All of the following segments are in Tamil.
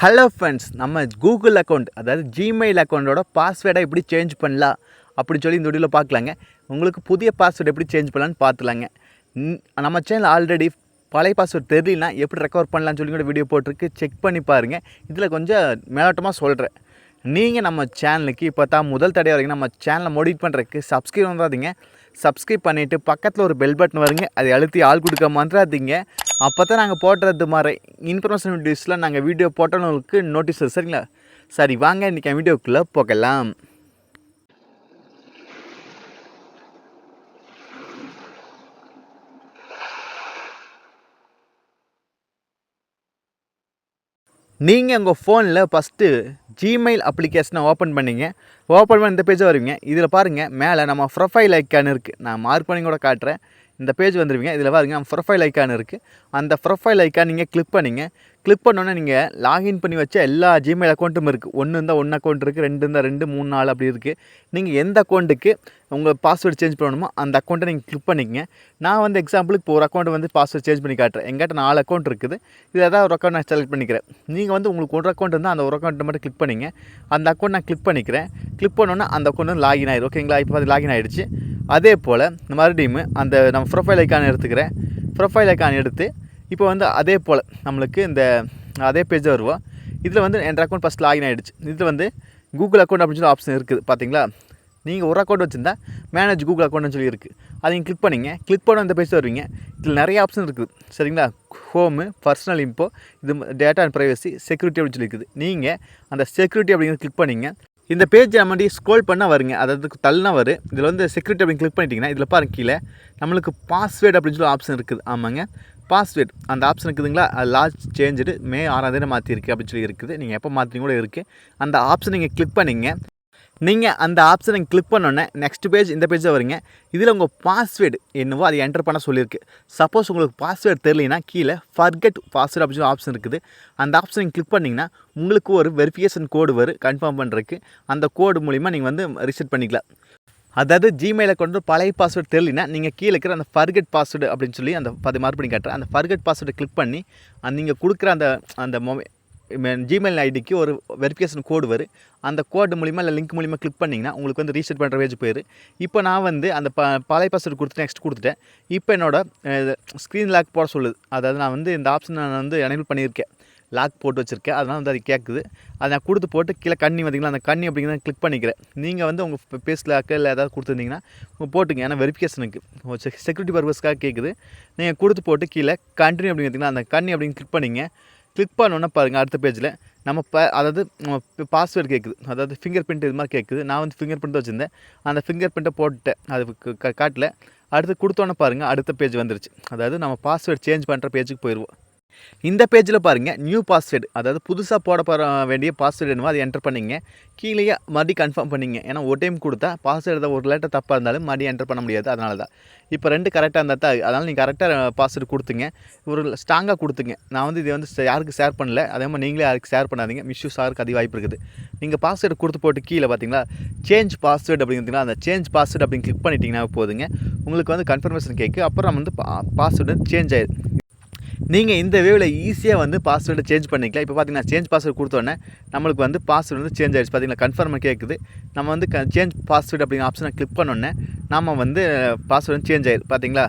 ஹலோ ஃப்ரெண்ட்ஸ், நம்ம கூகுள் அக்கௌண்ட் அதாவது ஜிமெயில் அக்கௌண்ட்டோட பாஸ்வேர்டை எப்படி சேஞ்ச் பண்ணலாம் அப்படின்னு சொல்லி இந்த வீடியோவில் பார்க்கலாங்க. உங்களுக்கு புதிய பாஸ்வேர்டு எப்படி சேஞ்ச் பண்ணலான்னு பார்த்துலாங்க. நம்ம சேனல் ஆல்ரெடி பழைய பாஸ்வேர்டு தெரியலனா எப்படி ரெக்கவர் பண்ணலான்னு சொல்லி கூட வீடியோ போட்டிருக்கு, செக் பண்ணி பாருங்கள். இதில் கொஞ்சம் மேலோட்டமாக சொல்கிறேன். நீங்கள் நம்ம சேனலுக்கு இப்போ தான் முதல் தடவை வரைக்கும் நம்ம சேனலை மோடிஃபை பண்ணுறதுக்கு சப்ஸ்கிரைப் பண்ணுறாதீங்க. சப்ஸ்கிரைப் பண்ணிவிட்டு பக்கத்தில் ஒரு பெல் பட்டன் வருங்க, அதை அழுத்தி ஆள் கொடுக்க மாட்டாதீங்க. அப்போ தான் நாங்கள் போடுறது மாதிரி இன்ஃபர்மேஷன் வீடியோஸில் நாங்கள் வீடியோ போட்டவங்களுக்கு நோட்டீஸ் சரிங்களா? சரி வாங்க இன்றைக்கி வீடியோக்குள்ளே போகலாம். நீங்கள் உங்கள் ஃபோனில் ஃபஸ்ட்டு ஜிமெயில் அப்ளிகேஷனை ஓப்பன் பண்ணிங்க. ஓப்பன் பண்ணி இந்த பேஜ் வருவீங்க. இதில் பாருங்கள், மேலே நம்ம ப்ரொஃபைல் ஐக்கான் இருக்குது. நான் மார்க் பண்ணி கூட காட்டுறேன். இந்த பேஜ் வந்துடுவீங்க. இதில் பாருங்க, நம்ம ப்ரொஃபைல் ஐக்கான் இருக்குது. அந்த ப்ரொஃபைல் ஐக்கான் நீங்கள் கிளிக் பண்ணிங்க. கிளிக் பண்ணோன்னே நீங்கள் லாகின் பண்ணி வச்ச எல்லா ஜிமெயில் அக்கௌண்ட்டும் இருக்குது. ஒன்று இருந்தால் 1 அக்கௌண்ட் இருக்குது, 2 இருந்தால் 2, 3, 4 அப்படி இருக்குது. நீங்கள் எந்த அக்கௌண்ட்டுக்கு உங்கள் பாஸ்வேர்டு சேஞ்ச் பண்ணணுமோ அந்த அக்கௌண்ட்டை நீங்கள் கிளிக் பண்ணிக்கங்க. நான் வந்து எக்ஸாம்பிளுக்கு இப்போ ஒரு அக்கௌண்ட் வந்து பாஸ்வேர்டு சேஞ்ச் பண்ணி காட்டுறேன். எங்கிட்ட 4 அக்கௌண்ட் இருக்குது. இதில் ஏதாவது ஒரு அக்கௌண்ட் நான் செலக்ட் பண்ணிக்கிறேன். நீங்கள் வந்து உங்களுக்கு ஒரு அக்கௌண்ட் இருந்தால் அந்த ஒரு அக்கௌண்ட்டை மட்டும் கிளிக் பண்ணிங்க. அந்த அக்கௌண்ட் நான் கிளிக் பண்ணிக்கிறேன். கிளிக் பண்ணோன்னா அந்த அக்கௌண்ட் வந்து லாகின் ஆகிடும். ஓகேங்களா? இப்போ அது லாகின் ஆகிடுச்சு. அதே போல் மறுபடியும் அந்த நம்ம ப்ரொஃபைல் ஐக்கான் எடுத்துக்கிறேன். ப்ரொஃபைல் ஐக்கான் எடுத்து இப்போ வந்து அதே போல் நம்மளுக்கு இந்த அதே பேஜ் வருவோம். இதில் வந்து என் அக்கௌண்ட் ஃபஸ்ட் லாகின் ஆகிடுச்சு. இதில் வந்து கூகுள் அக்கௌண்ட் அப்படின்னு சொல்லி ஆப்ஷன் இருக்குது. பார்த்தீங்களா? நீங்கள் ஒரு அக்கௌண்ட் வச்சுருந்தா மேனேஜ் கூகுள் அக்கௌண்ட்னு சொல்லி இருக்குது. அதை நீங்கள் கிளிக் பண்ணிங்க. கிளிக் பண்ண அந்த பேஜ் வருவீங்க. இதில் நிறைய ஆப்ஷன் இருக்குது. சரிங்களா? ஹோமு, பர்சனல் இன்ஃபோ, இது டேட்டா அண்ட் ப்ரைவசி, செக்யூரிட்டி அப்படின்னு சொல்லி இருக்குது. நீங்கள் அந்த செக்யூரிட்டி அப்படிங்கிறது கிளிக் பண்ணிங்க. இந்த பேஜ் நம்ம ஸ்க்ரோல் பண்ணால் வருங்க, அதாவது தள்ளினா வரும். இதில் வந்து செக்யூரிட்டி அப்படின்னு கிளிக் பண்ணிட்டீங்கன்னா இதில் பாருங்க, கீழே நம்மளுக்கு பாஸ்வேர்டு அப்படின்னு சொல்லி ஆப்ஷன் இருக்குது. ஆமாங்க, பாஸ்வேர்டு அந்த ஆப்ஷன் இருக்குதுங்களா? அது லாஸ்ட் சேஞ்சு மே 6 மாற்றிருக்கு அப்படின்னு சொல்லி இருக்குது. நீங்கள் எப்போ மாற்றிங்க கூட இருக்குது. அந்த ஆப்ஷன் நீங்கள் கிளிக் பண்ணிங்க. நீங்கள் அந்த ஆப்ஷனை கிளிக் பண்ணோன்னே நெக்ஸ்ட் பேஜ் இந்த பேஜில் வருங்க. இதில் உங்கள் பாஸ்வேர்டு என்னவோ அதை என்டர் பண்ண சொல்லியிருக்கு. சப்போஸ் உங்களுக்கு பாஸ்வேர்டு தெரியலைன்னா கீழே ஃபர்கெட் பாஸ்வேர்டு அப்படின்னு ஆப்ஷன் இருக்குது. அந்த ஆப்ஷனை கிளிக் பண்ணிங்கன்னா உங்களுக்கு ஒரு வெரிஃபிகேஷன் கோடு வரும் கன்ஃபார்ம் பண்ணுறதுக்கு. அந்த கோடு மூலிமா நீங்கள் வந்து ரீசெட் பண்ணிக்கலாம். அதாவது ஜிமெயில் அக்கௌண்ட் பழைய பாஸ்வேர்டு தெரியலனா நீங்கள் கீழே இருக்கிற அந்த ஃபர்கெட் பாஸ்வேர்டு அப்படின்னு சொல்லி அந்த மார்க் பண்ணி காட்டுறேன். அந்த ஃபர்கெட் பாஸ்வேர்டை கிளிக் பண்ணி நீங்கள் கொடுக்குற அந்த ஜிமெயில் ஐடிக்கு ஒரு வெரிஃபிகேஷன் கோடு வரும். அந்த கோடு மூலிமா இல்லை லிங்க் மூலிமா கிளிக் பண்ணிங்கன்னா உங்களுக்கு வந்து ரீசெட் பண்ணுற பேஜ் போயிரு. இப்போ நான் வந்து அந்த பழைய பாஸ்வேர்டு கொடுத்து நெக்ஸ்ட் கொடுத்துட்டேன். இப்போ என்னோடய ஸ்க்ரீன் லாக் போட சொல்லுது. அதாவது நான் வந்து இந்த ஆப்ஷன் நான் வந்து எனேபிள் பண்ணியிருக்கேன், லாக் போட்டு வச்சுருக்கேன். அதனால் வந்து அது கேட்குது. அதை நான் கொடுத்து போட்டு கீழே கண்ணி வந்தீங்களா, அந்த கண்ணி அப்படிங்கிறத கிளிக் பண்ணிக்கிறேன். நீங்கள் வந்து உங்கள் பேஸ் லாக்கு இல்லை ஏதாவது கொடுத்துருந்தீங்கன்னா போட்டுங்க. ஏன்னா வெரிஃபிகேஷனுக்கு செக்யூரிட்டி பர்பஸ்க்காக கேட்குது. நீங்கள் கொடுத்து போட்டு கீழே கண்டினியூ அப்படிங்கிறீங்களா, அந்த கண்ணி அப்படின்னு கிளிக் பண்ணிங்க. கிளிக் பண்ணோன்னே பாருங்கள், அடுத்த பேஜில் நம்ம அதாவது நம்ம பாஸ்வேர்டு கேட்குது. அதாவது ஃபிங்கர் பிரிண்ட் இது மாதிரி கேட்குது. நான் வந்து ஃபிங்கர் பிரிண்ட் வச்சுருந்தேன். அந்த ஃபிங்கர் பிரிண்ட்டை போட்டுட்டேன். அது காட்டல. அடுத்து கொடுத்தோன்னே பாருங்கள், அடுத்த பேஜ் வந்துருச்சு. அதாவது நம்ம பாஸ்வேர்டு சேஞ்ச் பண்ணுற பேஜுக்கு போயிடுவோம். இந்த பேஜில் பாருங்கள், நியூ பாஸ்வேர்டு, அதாவது புதுசாக போட வேண்டிய பாஸ்வேர்டு என்னவோ அதை என்டர் பண்ணிங்க. கீழே மறுபடியும் கன்ஃபார்ம் பண்ணிங்க. ஏன்னா ஒரு டைம் கொடுத்தா பாஸ்வேர்டு ஒரு லேட்டர் தப்பாக இருந்தாலும் மறுபடியும் என்டர் பண்ண முடியாது. அதனால தான் இப்போ 2 கரெக்டாக இருந்தால் தான். அதனால் நீங்கள் கரெக்டாக பாஸ்வேர்டு கொடுத்துங்க. ஒரு ஸ்ட்ராங்காக கொடுத்துங்க. நான் வந்து இது வந்து யாருக்கு ஷேர் பண்ணல. அதே மாதிரி நீங்களே யாருக்கு ஷேர் பண்ணாதீங்க. மிஸ்யூஸ் ஆகிறதுக்கு அதிக வாய்ப்பு இருக்குது. நீங்கள் பாஸ்வேர்டு கொடுத்து போட்டு கீழே பார்த்தீங்களா சேஞ்ச் பாஸ்வேர்டு அப்படிங்கிறீங்களா, அந்த சேஞ்ச் பாஸ்வேர்டு அப்படின்னு கிளிக் பண்ணிட்டீங்கன்னா போதுங்க. உங்களுக்கு வந்து கன்ஃபர்மேஷன் கேட்கு. அப்புறம் வந்து பாஸ்வேர்டு சேஞ்ச் ஆயிடும். நீங்கள் இந்த வேவில் ஈஸியாக வந்து பாஸ்வேர்டு சேஞ்ச் பண்ணிக்கலாம். இப்போ பார்த்தீங்கன்னா சேஞ்ச் பாஸ்வேர்டு கொடுத்தோன்னே நம்மளுக்கு வந்து பாஸ்வேர்டு வந்து சேஞ்ச் ஆகிடுச்சு. பார்த்தீங்கன்னா கன்ஃபர்ம் கேட்குது. நம்ம வந்து சேஞ்ச் பாஸ்வேர்டு அப்படிங்கிற ஆப்ஷனை கிளிக் பண்ணோன்னே நம்ம வந்து பாஸ்வேர்டு சேஞ்ச் ஆகிடுது. பார்த்தீங்களா?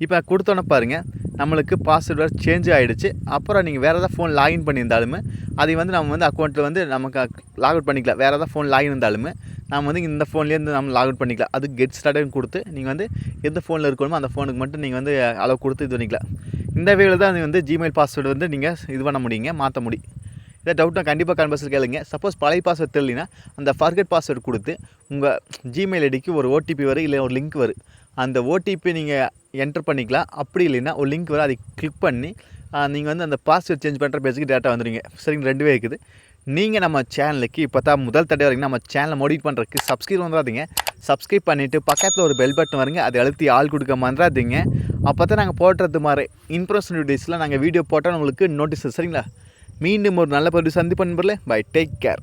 இப்போ கொடுத்தோன்னே பாருங்கள், நம்மளுக்கு பாஸ்வேர்டு சேஞ்ச் ஆகிடுச்சு. அப்புறம் நீங்கள் வேறு ஏதாவது ஃபோன் லாகின் பண்ணியிருந்தாலுமே அதை வந்து நம்ம வந்து அக்கௌண்ட்டில் வந்து நமக்கு லாக் அவுட் பண்ணிக்கலாம். வேறு ஏதாவது ஃபோன் லாகின் இருந்தாலுமே நம்ம வந்து இந்த ஃபோன்லேருந்து நம்ம லாக் அவுட் பண்ணிக்கலாம். அது கெட் ஸ்டார்ட்னு கொடுத்து நீங்கள் வந்து எந்த ஃபோனில் இருக்கணுமோ அந்த ஃபோனுக்கு மட்டும் நீங்கள் வந்து அளவு கொடுத்து இது பண்ணிக்கலாம். இந்த வேவில் தான் வந்து ஜிமெயில் பாஸ்வேர்டு வந்து நீங்கள் இது பண்ண முடியுங்க, மாற்ற முடியும். இதை டவுட்னா கண்டிப்பாக கன்வர்ஸில் கேளுங்க. சப்போஸ் பழைய பாஸ்வேர்டு தெரியலனா அந்த ஃபர்கெட் பாஸ்வேர்டு கொடுத்து உங்கள் ஜிமெயில் ஐடிக்கு ஒரு ஓடிபி வரும், இல்லை ஒரு லிங்க் வரும். அந்த ஓடிபி நீங்கள் என்டர் பண்ணிக்கலாம். அப்படி இல்லைன்னா ஒரு லிங்க் வரும், அதை கிளிக் பண்ணி நீங்கள் வந்து அந்த பாஸ்வேர்டு சேஞ்ச் பண்ணுற பேஜுக்கு டேட்டா வந்துடுங்க. சரிங்க, 2 இருக்குது. நீங்கள் நம்ம சேனலுக்கு இப்போ தான் முதல் தடவை வரைக்கும் நம்ம சேனலை மோடிஃபை பண்ணுறதுக்கு சப்ஸ்கிரைப் வந்துடாதீங்க. சப்ஸ்கிரைப் பண்ணிவிட்டு பக்கத்தில் ஒரு பெல் பட்டன் வருங்க, அதை அழுத்தி ஆள் கொடுக்க மறந்துடாதீங்க. அப்போ தான் நாங்கள் போடுறது மாதிரி இன்ஃபர்மேஷன் வீடியோஸில் நாங்கள் வீடியோ போட்டால் உங்களுக்கு நோட்டீஸ். சரிங்களா? மீண்டும் ஒரு நல்ல பதிவு சந்திப்பு நண்பர்களே. Bye, take care.